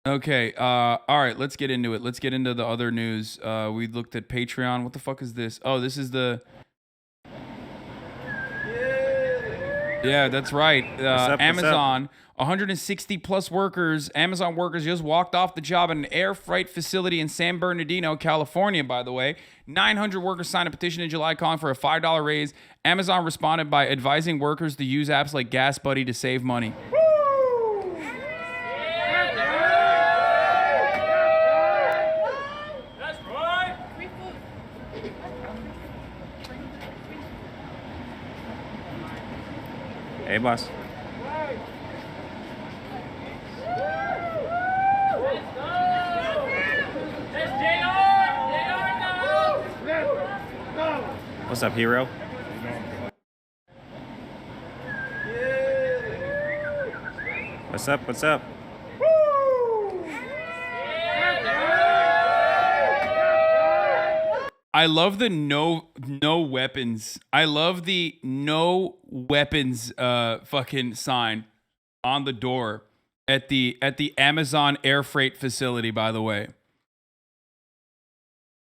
Okay. All right. Let's get into it. Let's get into the other news. We looked at Patreon. What the fuck is this? Oh, this is the. Yeah, that's right. What's up? Amazon, 160 plus workers, Amazon workers just walked off the job at an air freight facility in San Bernardino, California, by the way. 900 workers signed a petition in July calling for a $5 raise. Amazon responded by advising workers to use apps like Gas Buddy to save money. Hey, boss. What's up, hero? What's up? What's up? I love the no weapons. I love the no weapons fucking sign on the door at the Amazon air freight facility, by the way.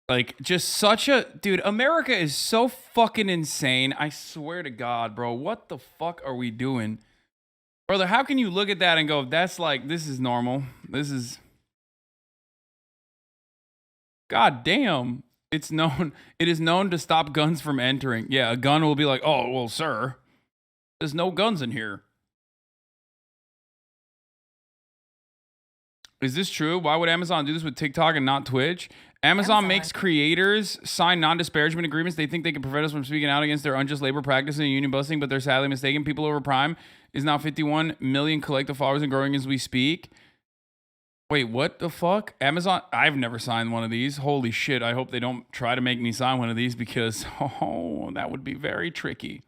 Like, just such a dude, America is so fucking insane. I swear to God, bro. What the fuck are we doing? Brother, how can you look at that and go, that's like, this is normal. This is God damn. It is known to stop guns from entering. Yeah, a gun will be like, oh, well, sir, there's no guns in here. Is this true? Why would Amazon do this with TikTok and not Twitch? Amazon makes creators sign non-disparagement agreements. They think they can prevent us from speaking out against their unjust labor practices and union busting, but they're sadly mistaken. People Over Prime is now 51 million collective followers and growing as we speak. Wait, what the fuck? Amazon? I've never signed one of these. Holy shit. I hope they don't try to make me sign one of these because, that would be very tricky.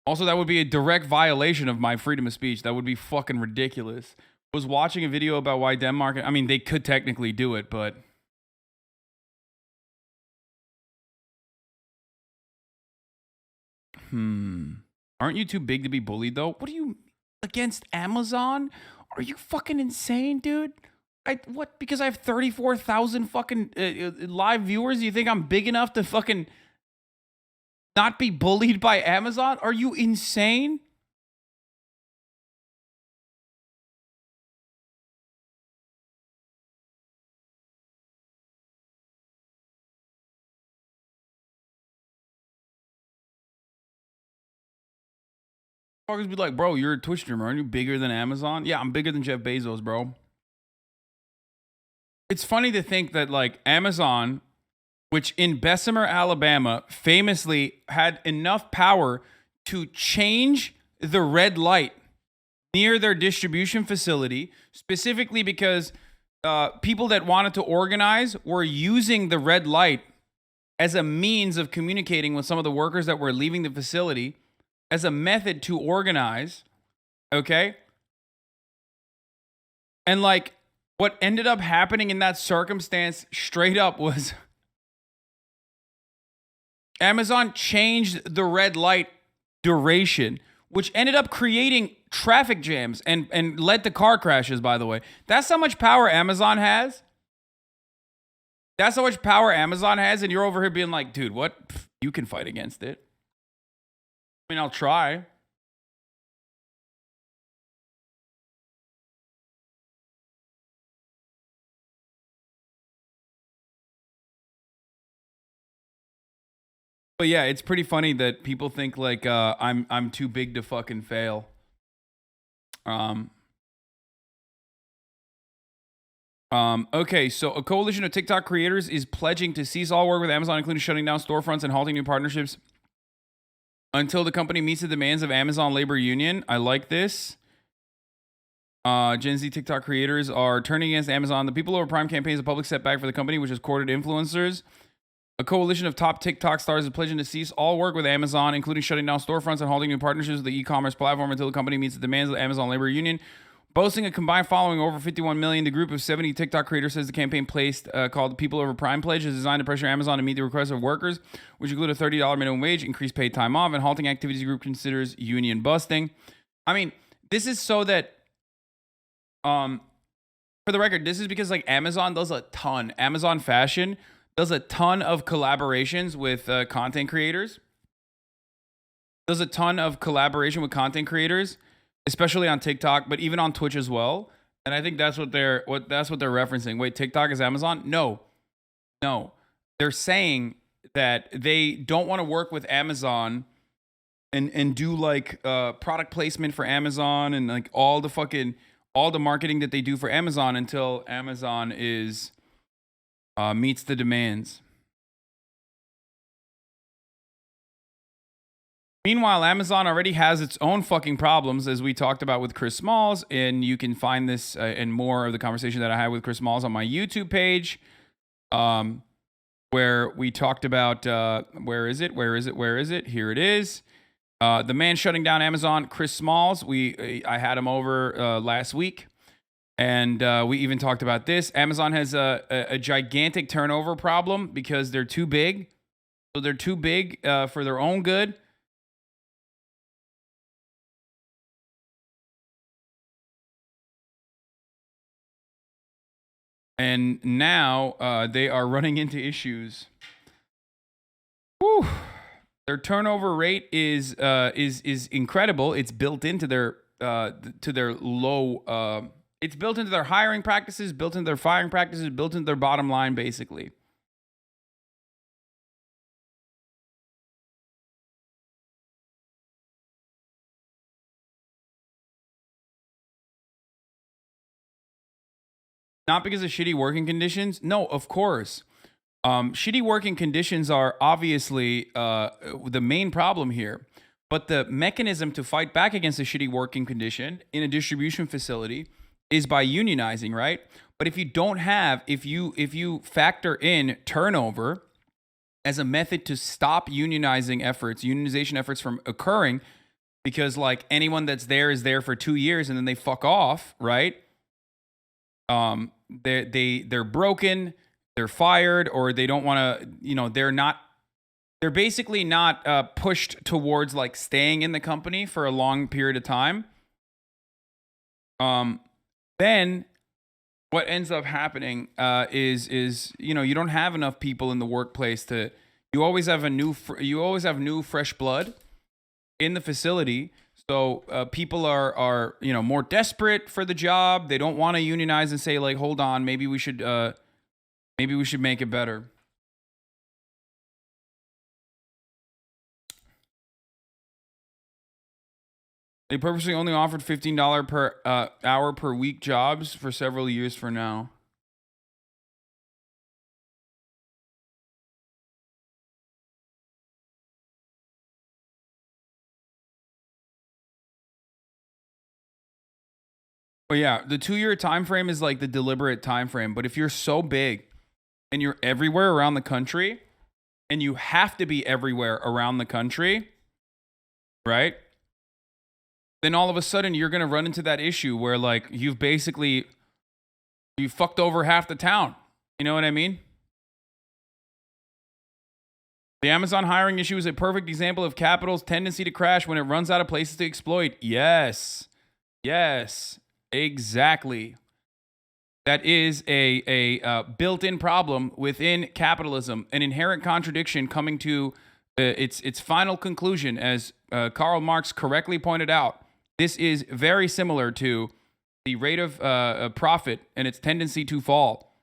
Also, that would be a direct violation of my freedom of speech. That would be fucking ridiculous. I was watching a video about why Denmark... I mean, they could technically do it, but... Aren't you too big to be bullied, though? What are you... Against Amazon? Are you fucking insane, dude? What? Because I have 34,000 fucking live viewers? You think I'm big enough to fucking not be bullied by Amazon? Are you insane? Fuckers be like, bro, you're a Twitch streamer. Aren't you bigger than Amazon? Yeah, I'm bigger than Jeff Bezos, bro. It's funny to think that, like, Amazon, which in Bessemer, Alabama, famously had enough power to change the red light near their distribution facility, specifically because people that wanted to organize were using the red light as a means of communicating with some of the workers that were leaving the facility as a method to organize, okay? And, like, what ended up happening in that circumstance straight up was Amazon changed the red light duration, which ended up creating traffic jams and led to car crashes, by the way. That's how much power Amazon has. That's how much power Amazon has, and you're over here being like, dude, what? Pff, you can fight against it. I mean, I'll try. But yeah, it's pretty funny that people think like I'm too big to fucking fail. Okay, so a coalition of TikTok creators is pledging to cease all work with Amazon, including shutting down storefronts and halting new partnerships until the company meets the demands of Amazon labor union. I like this. Gen Z TikTok creators are turning against Amazon. The People Over Prime campaign is a public setback for the company, which has courted influencers. A coalition of top TikTok stars is pledging to cease all work with Amazon, including shutting down storefronts and halting new partnerships with the e-commerce platform until the company meets the demands of the Amazon labor union. Boasting a combined following of over 51 million, the group of 70 TikTok creators says the campaign placed called the People Over Prime Pledge is designed to pressure Amazon to meet the requests of workers, which include a $30 minimum wage, increased paid time off, and halting activities the group considers union busting. I mean, this is so that For the record, this is because like Amazon does a ton. Amazon Fashion does a ton of collaborations with content creators. Does a ton of collaboration with content creators, especially on TikTok, but even on Twitch as well. And I think that's what they're referencing. Wait, TikTok is Amazon? No. They're saying that they don't want to work with Amazon and do like product placement for Amazon and like all the marketing that they do for Amazon until Amazon is meets the demands. Meanwhile, Amazon already has its own fucking problems, as we talked about with Chris Smalls, and you can find this and more of the conversation that I had with Chris Smalls on my YouTube page, where we talked about where is it? Here it is. The man shutting down Amazon, Chris Smalls. I had him over last week, and we even talked about this. Amazon has a gigantic turnover problem because they're too big. So they're too big for their own good. And now they are running into issues. Whew. Their turnover rate is incredible. It's built into their low. It's built into their hiring practices, built into their firing practices, built into their bottom line, basically. Not because of shitty working conditions. No, of course. Shitty working conditions are obviously the main problem here. But the mechanism to fight back against a shitty working condition in a distribution facility is by unionizing, right? But if you factor in turnover as a method to stop unionization efforts from occurring, because like anyone that's there is there for 2 years and then they fuck off, right? They're broken, they're fired, or they don't want to, they're basically not pushed towards like staying in the company for a long period of time. Then what ends up happening is you don't have enough people in the workplace you always have new fresh blood in the facility. So people are more desperate for the job. They don't want to unionize and say like, hold on, maybe we should make it better. They purposely only offered $15 per hour per week jobs for several years for now. But yeah, the 2-year time frame is like the deliberate time frame. But if you're so big and you're everywhere around the country, and you have to be everywhere around the country, right? Then all of a sudden you're gonna run into that issue where like you fucked over half the town. You know what I mean? The Amazon hiring issue is a perfect example of capital's tendency to crash when it runs out of places to exploit. Yes, exactly. That is a built-in problem within capitalism, an inherent contradiction coming to its final conclusion, as Karl Marx correctly pointed out. This is very similar to the rate of profit and its tendency to fall.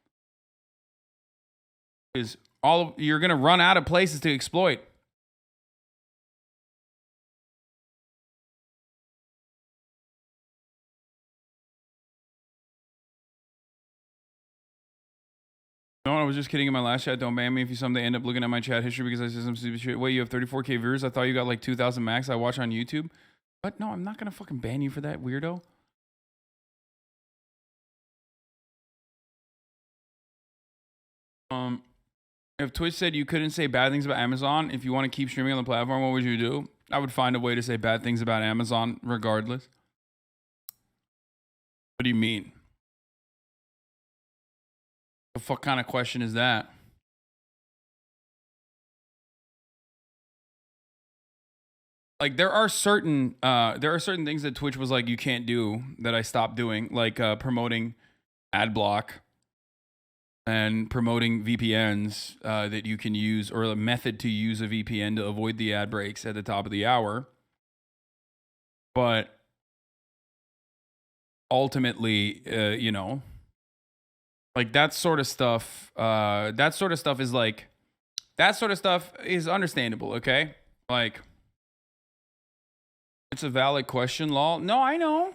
Because you're going to run out of places to exploit. No, I was just kidding in my last chat. Don't ban me if you someday end up looking at my chat history because I said some stupid shit. Wait, you have 34K viewers? I thought you got like 2,000 max. I watch on YouTube. But no, I'm not going to fucking ban you for that, weirdo. If Twitch said you couldn't say bad things about Amazon, if you want to keep streaming on the platform, what would you do? I would find a way to say bad things about Amazon regardless. What do you mean? The fuck kind of question is that? like there are certain things that Twitch was like you can't do that I stopped doing, like promoting ad block and promoting VPNs that you can use, or a method to use a VPN to avoid the ad breaks at the top of the hour. But ultimately, like that sort of stuff is understandable, okay? Like, it's a valid question, lol. No, I know.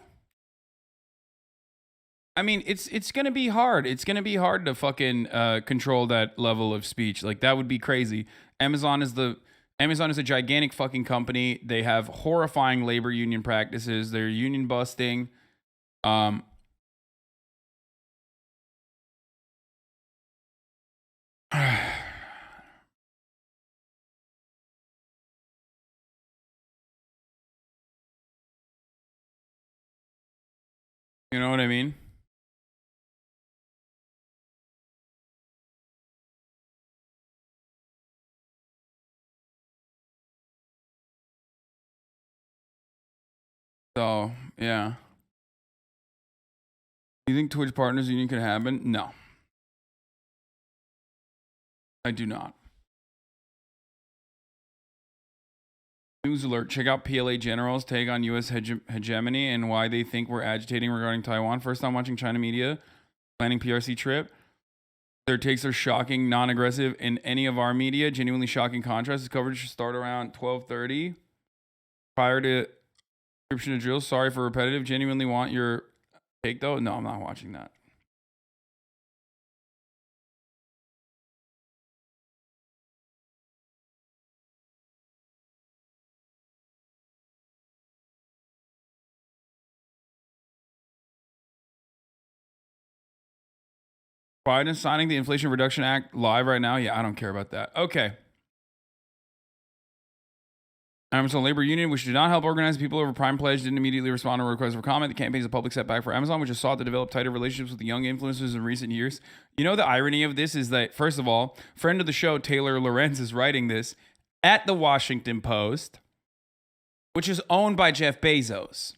I mean, it's gonna be hard. It's gonna be hard to fucking control that level of speech. Like that would be crazy. Amazon is a gigantic fucking company. They have horrifying labor union practices. They're union busting. You know what I mean? So, yeah. You think Twitch Partners Union could happen? No. I do not. News alert. Check out PLA generals take on U.S. hegemony and why they think we're agitating regarding Taiwan. First time watching China media, planning PRC trip. Their takes are shocking, non-aggressive in any of our media. Genuinely shocking contrast. This coverage should start around 12:30. Prior to description of drills. Sorry for repetitive. Genuinely want your take though. No, I'm not watching that. Biden signing the Inflation Reduction Act live right now? Yeah, I don't care about that. Okay. Amazon Labor Union, which did not help organize people over Prime Pledge, didn't immediately respond to requests for comment. The campaign is a public setback for Amazon, which has sought to develop tighter relationships with the young influencers in recent years. You know, the irony of this is that, first of all, friend of the show, Taylor Lorenz, is writing this at the Washington Post, which is owned by Jeff Bezos.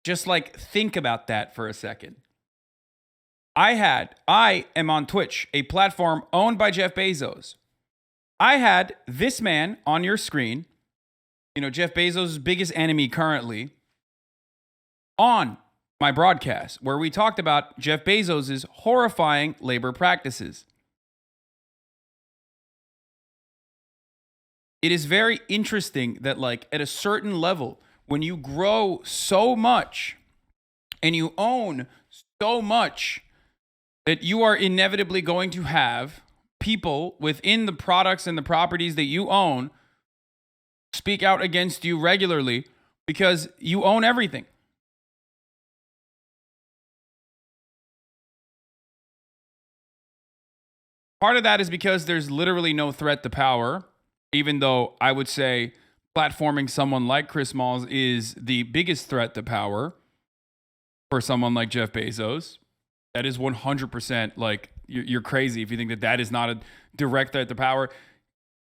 Just like, think about that for a second. I am on Twitch, a platform owned by Jeff Bezos. I had this man on your screen, you know, Jeff Bezos' biggest enemy currently, on my broadcast, where we talked about Jeff Bezos' horrifying labor practices. It is very interesting that, like, at a certain level, when you grow so much and you own so much, that you are inevitably going to have people within the products and the properties that you own speak out against you regularly because you own everything. Part of that is because there's literally no threat to power, even though I would say platforming someone like Chris Malls is the biggest threat to power for someone like Jeff Bezos. That is 100% like, you're crazy if you think that that is not a direct threat to power.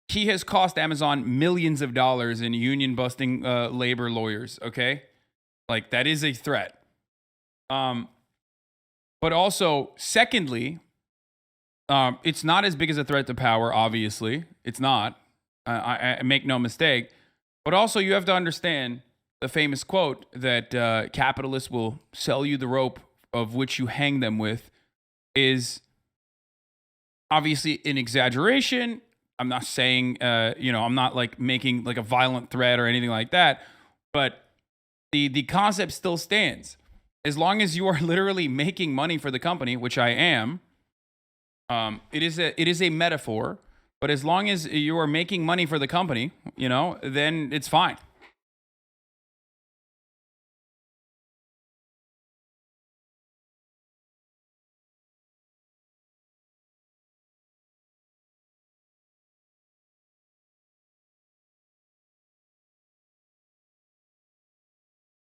He has cost Amazon millions of dollars in union busting labor lawyers, okay? Like, that is a threat. But also, secondly, it's not as big as a threat to power, obviously. It's not. I make no mistake. But also, you have to understand the famous quote that capitalists will sell you the rope of which you hang them with is obviously an exaggeration. I'm not saying, I'm not like making like a violent threat or anything like that, but the concept still stands. As long as you are literally making money for the company, which I am, it is a metaphor, but as long as you are making money for the company, then it's fine.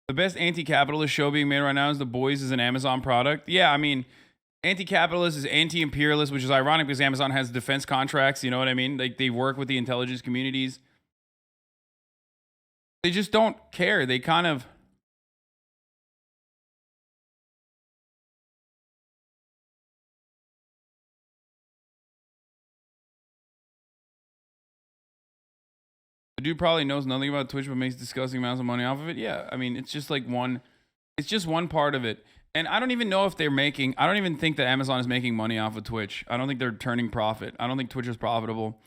The best anti-capitalist show being made right now is The Boys is an Amazon product. Yeah, I mean, anti-capitalist is anti-imperialist, which is ironic because Amazon has defense contracts. You know what I mean? Like, they work with the intelligence communities. They just don't care. They kind of... The dude probably knows nothing about Twitch but makes disgusting amounts of money off of it. Yeah, I mean, it's just like one... It's just one part of it. And I don't even know if they're making... I don't even think that Amazon is making money off of Twitch. I don't think they're turning profit. I don't think Twitch is profitable.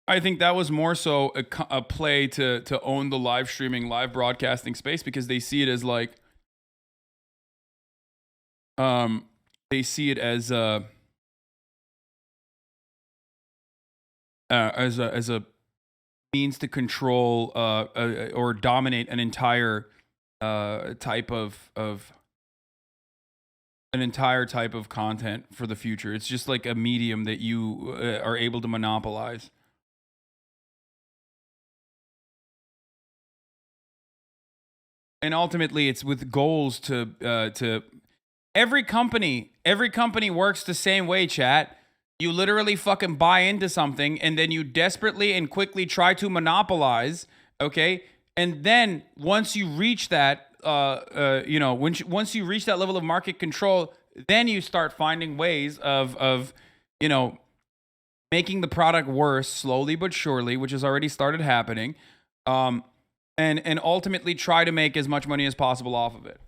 I think that was more so a play to own the live streaming, live broadcasting space because they see it as like... They see it as a means to control or dominate an entire type of content for the future. It's just like a medium that you are able to monopolize. And ultimately, it's with goals to every company works the same way, chat. You literally fucking buy into something and then you desperately and quickly try to monopolize, okay? And then once you reach that, once you reach that level of market control, then you start finding ways of making the product worse slowly but surely, which has already started happening, and ultimately try to make as much money as possible off of it.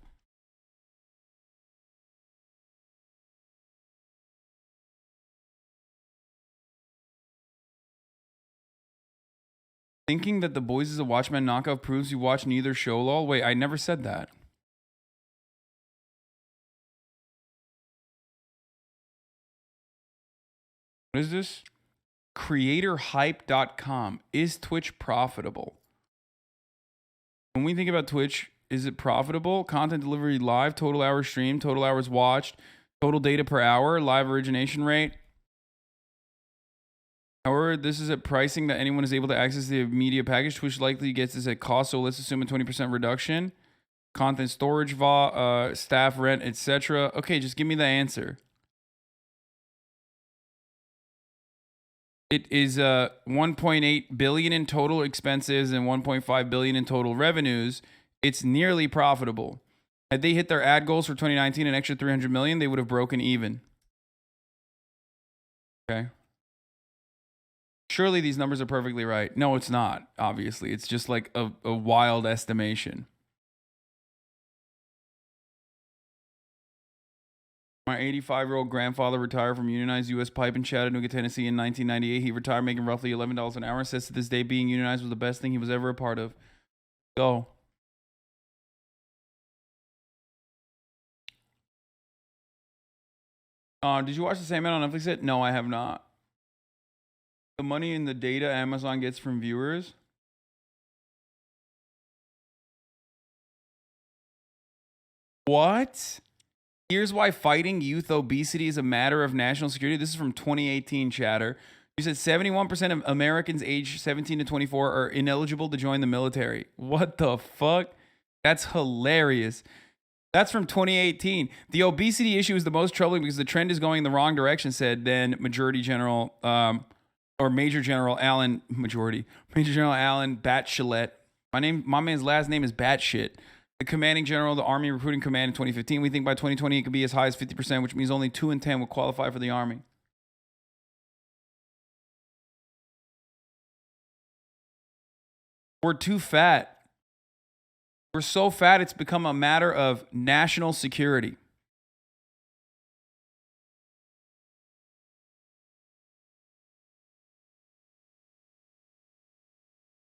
Thinking that The Boys is a Watchmen knockoff proves you watch neither show, lol. Wait, I never said that. What is this? Creatorhype.com. Is Twitch profitable? When we think about Twitch, is it profitable? Content delivery live, total hours streamed, total hours watched, total data per hour, live origination rate. However, this is at pricing that anyone is able to access the media package. Twitch likely gets this at cost, so let's assume a 20% reduction. Content storage, staff rent, etc. Okay, just give me the answer. It is 1.8 billion in total expenses and 1.5 billion in total revenues. It's nearly profitable. Had they hit their ad goals for 2019, an extra 300 million, they would have broken even. Okay. Surely these numbers are perfectly right. No, it's not, obviously. It's just like a wild estimation. My 85-year-old grandfather retired from unionized U.S. Pipe in Chattanooga, Tennessee in 1998. He retired making roughly $11 an hour. Says to this day, being unionized was the best thing he was ever a part of. Go. Did you watch The Sandman on Netflix yet? No, I have not. The money and the data Amazon gets from viewers. What? Here's why fighting youth obesity is a matter of national security. This is from 2018 chatter. You said 71% of Americans aged 17 to 24 are ineligible to join the military. What the fuck? That's hilarious. That's from 2018. The obesity issue is the most troubling because the trend is going in the wrong direction, said then Major General Alan Batchelet. My man's last name is Batshit. The commanding general of the Army Recruiting Command in 2015. We think by 2020 it could be as high as 50%, which means only 2 in 10 will qualify for the Army. We're too fat. We're so fat it's become a matter of national security.